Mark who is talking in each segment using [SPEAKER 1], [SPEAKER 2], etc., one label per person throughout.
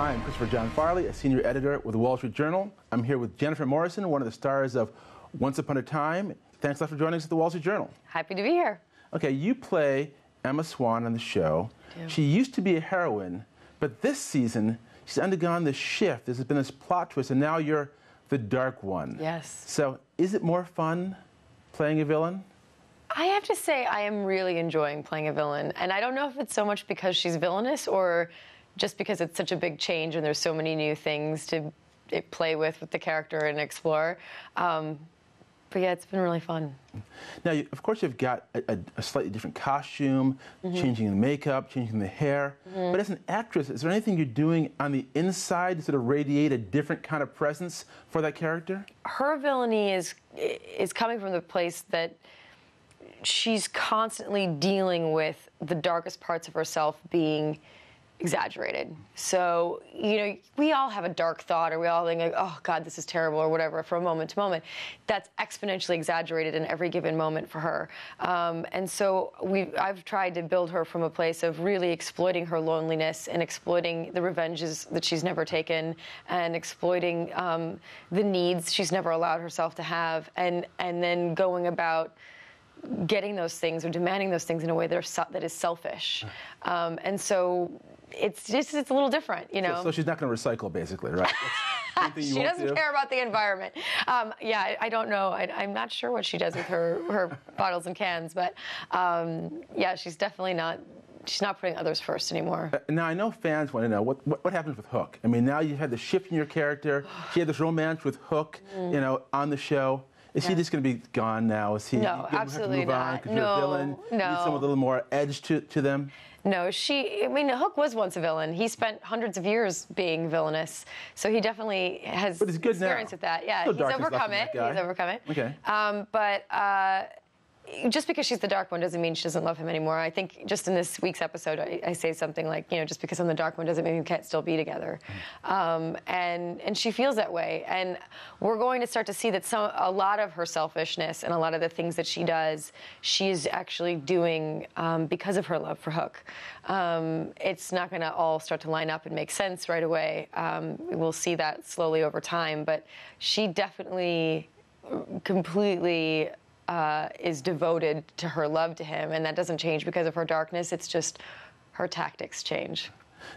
[SPEAKER 1] Hi, I'm Christopher John Farley, a senior editor with the Wall Street Journal. I'm here with Jennifer Morrison, one of the stars of Once Upon a Time. Thanks a lot for joining us at the Wall Street Journal.
[SPEAKER 2] Happy to be here.
[SPEAKER 1] Okay, you play Emma Swan on the show. She used to be a heroine, but this season she's undergone this shift. There's been this plot twist, and now you're the dark one.
[SPEAKER 2] Yes.
[SPEAKER 1] So is it more fun playing a villain?
[SPEAKER 2] I have to say I am really enjoying playing a villain, and I don't know if it's so much because she's villainous or just because it's such a big change and there's so many new things to play with the character and explore. But yeah, it's been really fun.
[SPEAKER 1] Now, of course, you've got a slightly different costume, changing the makeup, changing the hair. But as an actress, is there anything you're doing on the inside to sort of radiate a different kind of presence for that character?
[SPEAKER 2] Her villainy is coming from the place that she's constantly dealing with the darkest parts of herself being exaggerated. So, you know, we all have a dark thought, or we all think, like, oh, God, this is terrible, or whatever, from moment to moment. That's exponentially exaggerated in every given moment for her. And so I've tried to build her from a place of really exploiting her loneliness and exploiting the revenges that she's never taken and exploiting the needs she's never allowed herself to have, and then going about getting those things or demanding those things in a way that is selfish. And so it's a little different, you know.
[SPEAKER 1] So she's not going to recycle, basically, right?
[SPEAKER 2] She doesn't care about the environment. Yeah, I don't know. I'm not sure what she does with her bottles and cans, but yeah, she's definitely not. She's not putting others first anymore.
[SPEAKER 1] Now, I know fans want to know what happens with Hook. I mean, now you've had the shift in your character. She had this romance with Hook, you know, on the show. Is he just going to be gone now? Is he?
[SPEAKER 2] No, absolutely
[SPEAKER 1] have to move on because you're a villain?
[SPEAKER 2] No.
[SPEAKER 1] You need someone with a little more edge to them?
[SPEAKER 2] No, I mean, Hook was once a villain. He spent hundreds of years being villainous, so he definitely has experience with that. Yeah, he's overcome it. He's overcome it.
[SPEAKER 1] Okay.
[SPEAKER 2] But just because she's the dark one doesn't mean she doesn't love him anymore. I think just in this week's episode, I say something like, you know, just because I'm the dark one doesn't mean we can't still be together. And she feels that way. And we're going to start to see that a lot of her selfishness and a lot of the things that she does, she's actually doing because of her love for Hook. It's not going to all start to line up and make sense right away. We'll see that slowly over time. But she definitely completely is devoted to her love to him, and that doesn't change because of her darkness. It's just her tactics change.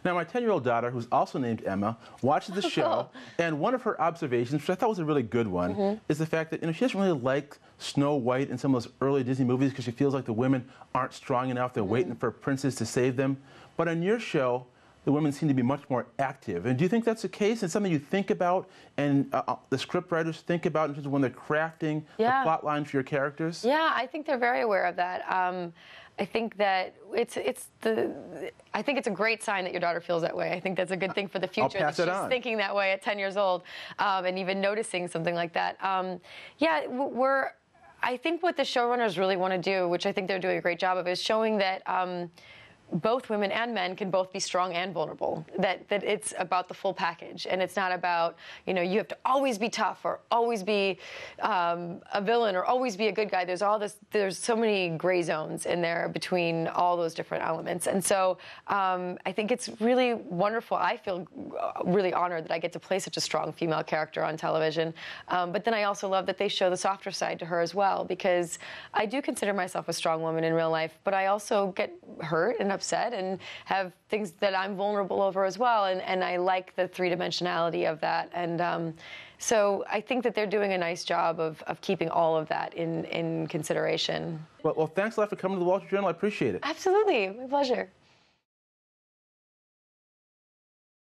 [SPEAKER 1] Now, my 10-year-old daughter, who's also named Emma, watches the show, and one of her observations, which I thought was a really good one, is the fact that, you know, she doesn't really like Snow White and some of those early Disney movies because she feels like the women aren't strong enough. They're waiting for princes to save them. But on your show, the women seem to be much more active. And do you think that's the case? It's something you think about and the script writers think about in terms of when they're crafting the plot line for your characters?
[SPEAKER 2] Yeah, I think they're very aware of that. I think that I think it's a great sign that your daughter feels that way. I think that's a good thing for the future, that she's thinking that way at 10 years old, and even noticing something like that. Yeah, I think what the showrunners really want to do, which I think they're doing a great job of, is showing that both women and men can both be strong and vulnerable, that it's about the full package, and it's not about, you know, you have to always be tough or always be a villain or always be a good guy. There's so many gray zones in there between all those different elements. And so I think it's really wonderful. I feel really honored that I get to play such a strong female character on television. But then I also love that they show the softer side to her as well, because I do consider myself a strong woman in real life, but I also get hurt and upset and have things that I'm vulnerable over as well, and I like the three-dimensionality of that, and so I think that they're doing a nice job of keeping all of that in consideration.
[SPEAKER 1] Well, thanks a lot for coming to the Wall Street Journal. I appreciate it.
[SPEAKER 2] Absolutely. My pleasure.